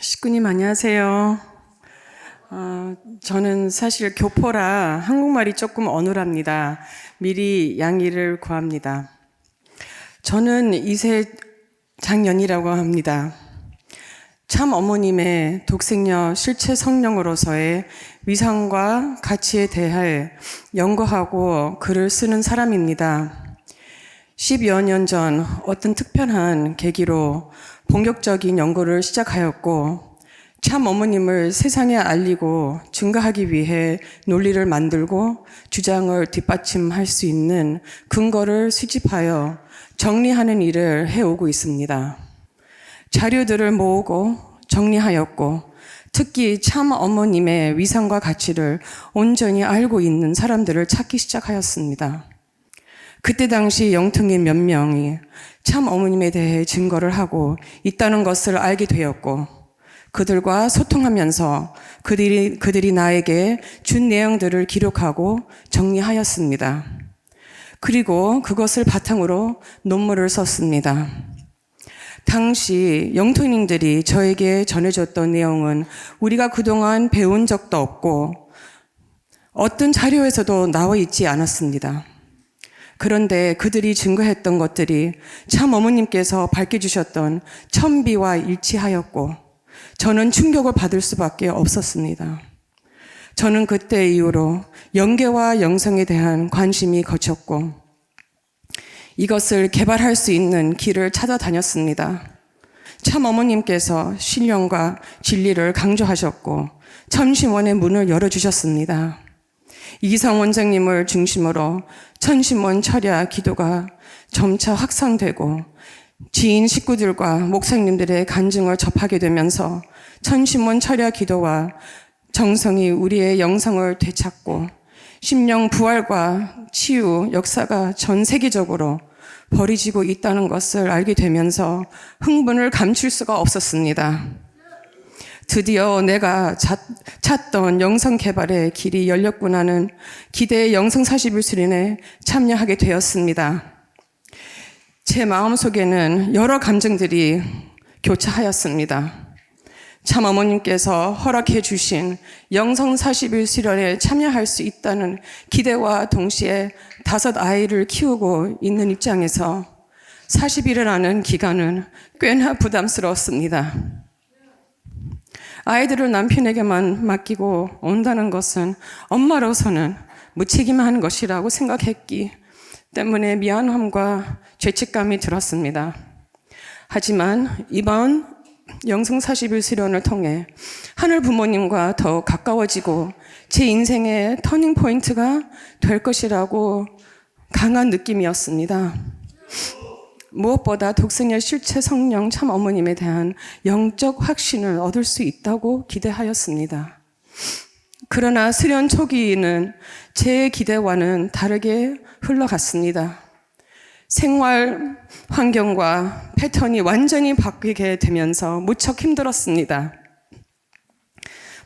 식구님 안녕하세요. 저는 사실 교포라 한국말이 조금 어눌합니다. 미리 양해를 구합니다. 저는 이세장년이라고 합니다. 참 어머님의 독생녀 실체 성령으로서의 위상과 가치에 대해 연구하고 글을 쓰는 사람입니다. 10여 년 전 어떤 특별한 계기로 본격적인 연구를 시작하였고, 참 어머님을 세상에 알리고 증거하기 위해 논리를 만들고 주장을 뒷받침할 수 있는 근거를 수집하여 정리하는 일을 해오고 있습니다. 자료들을 모으고 정리하였고, 특히 참 어머님의 위상과 가치를 온전히 알고 있는 사람들을 찾기 시작하였습니다. 그때 당시 영통인 몇 명이 참 어머님에 대해 증거를 하고 있다는 것을 알게 되었고, 그들과 소통하면서 그들이 나에게 준 내용들을 기록하고 정리하였습니다. 그리고 그것을 바탕으로 논문을 썼습니다. 당시 영통인들이 저에게 전해줬던 내용은 우리가 그동안 배운 적도 없고 어떤 자료에서도 나와 있지 않았습니다. 그런데 그들이 증거했던 것들이 참 어머님께서 밝혀주셨던 천비와 일치하였고, 저는 충격을 받을 수밖에 없었습니다. 저는 그때 이후로 영계와 영성에 대한 관심이 거쳤고, 이것을 개발할 수 있는 길을 찾아다녔습니다. 참 어머님께서 신령과 진리를 강조하셨고 천심원의 문을 열어주셨습니다. 이기상 원장님을 중심으로 천심원 철야 기도가 점차 확산되고 지인 식구들과 목사님들의 간증을 접하게 되면서 천심원 철야 기도와 정성이 우리의 영성을 되찾고 심령 부활과 치유 역사가 전 세계적으로 벌이지고 있다는 것을 알게 되면서 흥분을 감출 수가 없었습니다. 드디어 내가 찾던 영성 개발의 길이 열렸구나는 기대의 영성 41수련에 참여하게 되었습니다. 제 마음속에는 여러 감정들이 교차하였습니다. 참 어머님께서 허락해 주신 영성 41수련에 참여할 수 있다는 기대와 동시에 5 아이를 키우고 있는 입장에서 40일이라는 기간은 꽤나 부담스러웠습니다. 아이들을 남편에게만 맡기고 온다는 것은 엄마로서는 무책임한 것이라고 생각했기 때문에 미안함과 죄책감이 들었습니다. 하지만 이번 영성 41수련을 통해 하늘 부모님과 더 가까워지고 제 인생의 터닝 포인트가 될 것이라고 강한 느낌이었습니다. 무엇보다 독생녀 실체 성령 참 어머님에 대한 영적 확신을 얻을 수 있다고 기대하였습니다. 그러나 수련 초기는 제 기대와는 다르게 흘러갔습니다. 생활 환경과 패턴이 완전히 바뀌게 되면서 무척 힘들었습니다.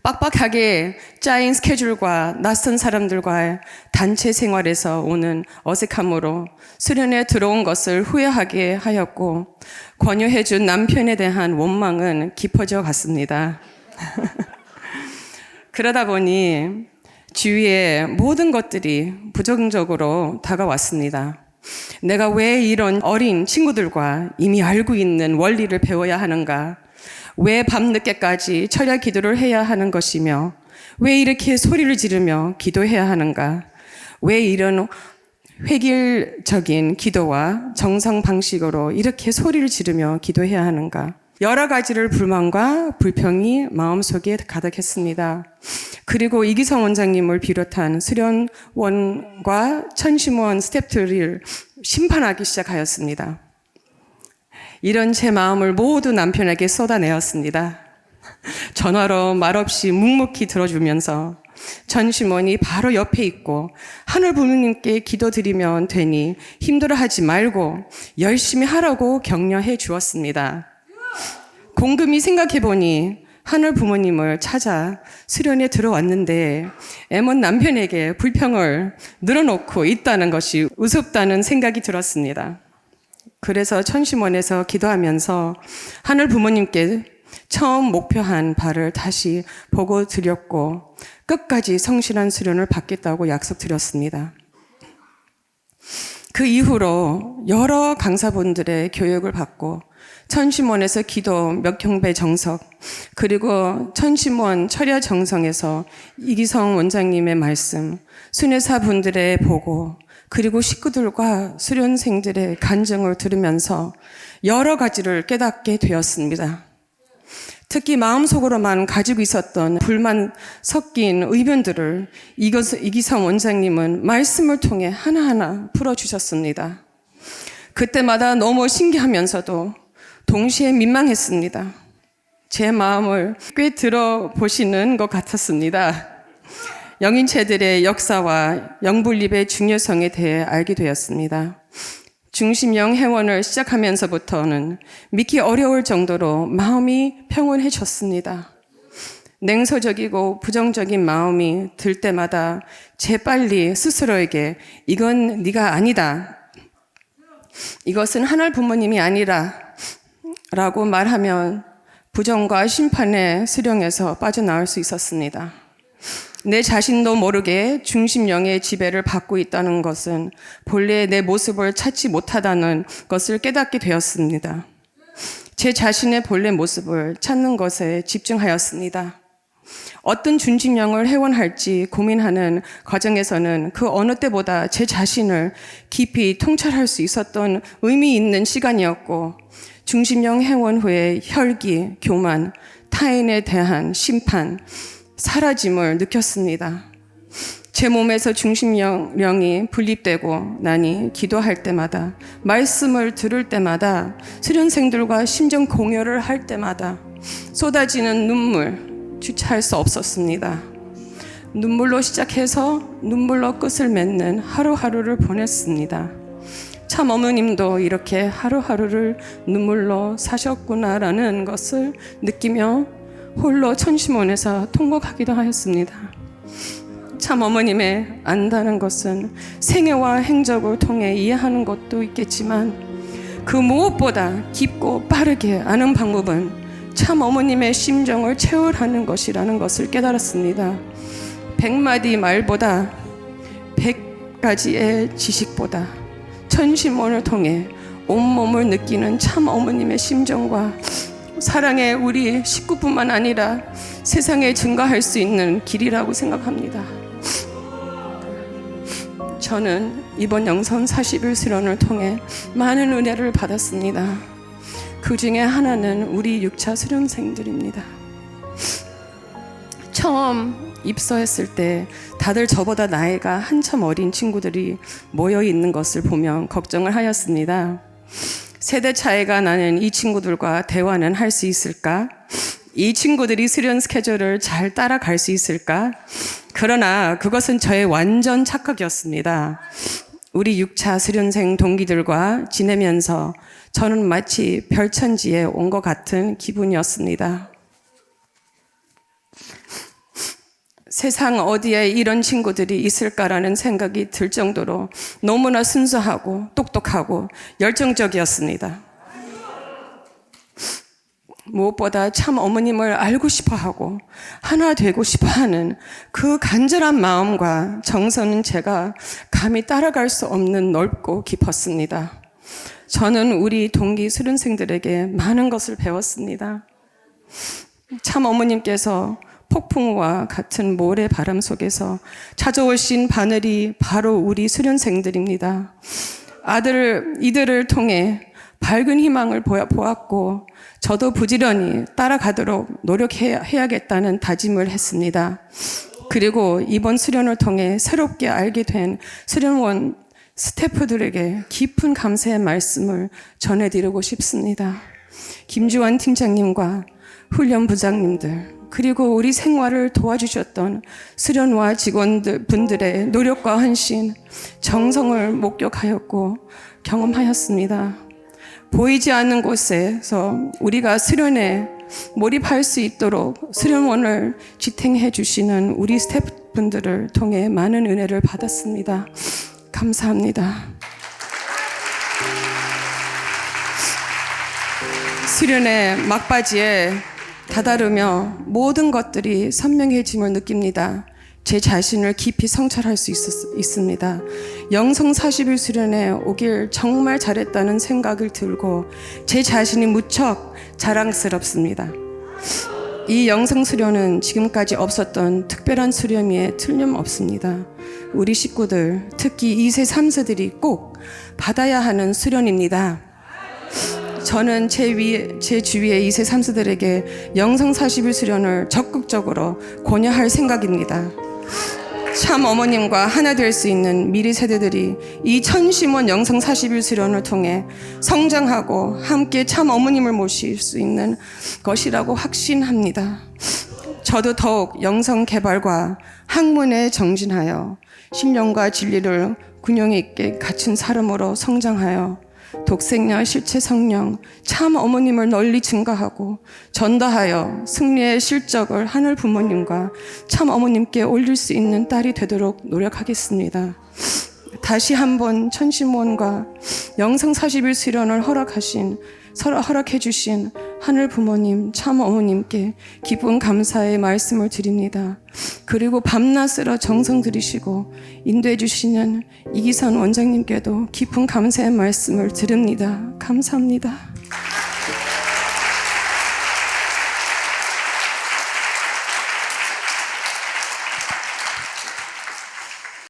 빡빡하게 짜인 스케줄과 낯선 사람들과의 단체 생활에서 오는 어색함으로 수련에 들어온 것을 후회하게 하였고, 권유해준 남편에 대한 원망은 깊어져 갔습니다. 그러다 보니 주위의 모든 것들이 부정적으로 다가왔습니다. 내가 왜 이런 어린 친구들과 이미 알고 있는 원리를 배워야 하는가? 왜 밤늦게까지 철야 기도를 해야 하는 것이며, 왜 이렇게 소리를 지르며 기도해야 하는가? 왜 이런 획일적인 기도와 정성 방식으로 이렇게 소리를 지르며 기도해야 하는가? 여러 가지를 불만과 불평이 마음속에 가득했습니다. 그리고 이기성 원장님을 비롯한 수련원과 천심원 스태프들을 심판하기 시작하였습니다. 이런 제 마음을 모두 남편에게 쏟아내었습니다. 전화로 말없이 묵묵히 들어주면서 천심원이 바로 옆에 있고 하늘 부모님께 기도드리면 되니 힘들어하지 말고 열심히 하라고 격려해 주었습니다. 곰곰이 생각해보니 하늘 부모님을 찾아 수련에 들어왔는데 애먼 남편에게 불평을 늘어놓고 있다는 것이 우습다는 생각이 들었습니다. 그래서 천심원에서 기도하면서 하늘 부모님께 처음 목표한 바를 다시 보고 드렸고 끝까지 성실한 수련을 받겠다고 약속드렸습니다. 그 이후로 여러 강사분들의 교육을 받고 천심원에서 기도 몇 경배 정석, 그리고 천심원 철야 정성에서 이기성 원장님의 말씀, 순회사 분들의 보고, 그리고 식구들과 수련생들의 간증을 들으면서 여러 가지를 깨닫게 되었습니다. 특히 마음속으로만 가지고 있었던 불만 섞인 의견들을 이기성 원장님은 말씀을 통해 하나하나 풀어주셨습니다. 그때마다 너무 신기하면서도 동시에 민망했습니다. 제 마음을 꽤 들어보시는 것 같았습니다. 영인체들의 역사와 영분립의 중요성에 대해 알게 되었습니다. 중심영 회원을 시작하면서부터는 믿기 어려울 정도로 마음이 평온해졌습니다. 냉소적이고 부정적인 마음이 들 때마다 재빨리 스스로에게 이건 네가 아니다, 이것은 하늘 부모님이 아니라 라고 말하면 부정과 심판의 수령에서 빠져나올 수 있었습니다. 내 자신도 모르게 중심령의 지배를 받고 있다는 것은 본래 내 모습을 찾지 못하다는 것을 깨닫게 되었습니다. 제 자신의 본래 모습을 찾는 것에 집중하였습니다. 어떤 중심령을 회원할지 고민하는 과정에서는 그 어느 때보다 제 자신을 깊이 통찰할 수 있었던 의미 있는 시간이었고, 중심령 회원 후에 혈기, 교만, 타인에 대한 심판, 사라짐을 느꼈습니다. 제 몸에서 중심령이 분립되고 나니 기도할 때마다, 말씀을 들을 때마다, 수련생들과 심정 공유를 할 때마다 쏟아지는 눈물, 주체할 수 없었습니다. 눈물로 시작해서 눈물로 끝을 맺는 하루하루를 보냈습니다. 참 어머님도 이렇게 하루하루를 눈물로 사셨구나라는 것을 느끼며 홀로 천심원에서 통곡하기도 하였습니다. 참 어머님의 안다는 것은 생애와 행적을 통해 이해하는 것도 있겠지만 그 무엇보다 깊고 빠르게 아는 방법은 참 어머님의 심정을 체험하는 것이라는 것을 깨달았습니다. 100마디 말보다 100가지의 지식보다 천심원을 통해 온몸을 느끼는 참 어머님의 심정과 사랑의 우리 식구뿐만 아니라 세상에 증거할 수 있는 길이라고 생각합니다. 저는 이번 영선 40일 수련을 통해 많은 은혜를 받았습니다. 그 중에 하나는 우리 6차 수련생들입니다. 처음 입소했을 때 다들 저보다 나이가 한참 어린 친구들이 모여 있는 것을 보면 걱정을 하였습니다. 세대 차이가 나는 이 친구들과 대화는 할 수 있을까? 이 친구들이 수련 스케줄을 잘 따라갈 수 있을까? 그러나 그것은 저의 완전 착각이었습니다. 우리 6차 수련생 동기들과 지내면서 저는 마치 별천지에 온 것 같은 기분이었습니다. 세상 어디에 이런 친구들이 있을까라는 생각이 들 정도로 너무나 순수하고 똑똑하고 열정적이었습니다. 무엇보다 참 어머님을 알고 싶어하고 하나 되고 싶어하는 그 간절한 마음과 정서는 제가 감히 따라갈 수 없는 넓고 깊었습니다. 저는 우리 동기 수련생들에게 많은 것을 배웠습니다. 참 어머님께서 폭풍과 같은 모래 바람 속에서 찾아오신 바늘이 바로 우리 수련생들입니다. 이들을 통해 밝은 희망을 보았고 저도 부지런히 따라가도록 노력해야겠다는 다짐을 했습니다. 그리고 이번 수련을 통해 새롭게 알게 된 수련원 스태프들에게 깊은 감사의 말씀을 전해드리고 싶습니다. 김주환 팀장님과 훈련부장님들, 그리고 우리 생활을 도와주셨던 수련와 직원분들의 노력과 헌신, 정성을 목격하였고 경험하였습니다. 보이지 않는 곳에서 우리가 수련에 몰입할 수 있도록 수련원을 지탱해 주시는 우리 스태프분들을 통해 많은 은혜를 받았습니다. 감사합니다. 수련의 막바지에 다다르며 모든 것들이 선명해짐을 느낍니다. 제 자신을 깊이 성찰할 수 있습니다. 영성 40일 수련회 오길 정말 잘했다는 생각을 들고 제 자신이 무척 자랑스럽습니다. 이 영성 수련은 지금까지 없었던 특별한 수련이에 틀림없습니다. 우리 식구들, 특히 2세, 3세들이 꼭 받아야 하는 수련입니다. 저는 제 주위의 2세, 3세들에게 영성 40일 수련을 적극적으로 권유할 생각입니다. 참 어머님과 하나 될 수 있는 미래 세대들이 이 천심원 영성 40일 수련을 통해 성장하고 함께 참 어머님을 모실 수 있는 것이라고 확신합니다. 저도 더욱 영성 개발과 학문에 정진하여 신령과 진리를 균형 있게 갖춘 사람으로 성장하여 독생녀 실체 성령 참 어머님을 널리 증거하고 전도하여 승리의 실적을 하늘 부모님과 참 어머님께 올릴 수 있는 딸이 되도록 노력하겠습니다. 다시 한번 천심원과 영성 40일 수련을 허락해 주신 하늘 부모님 참 어머님께 기쁜 감사의 말씀을 드립니다. 그리고 밤낮으로 정성 들이시고 인도해 주시는 이기선 원장님께도 깊은 감사의 말씀을 드립니다. 감사합니다.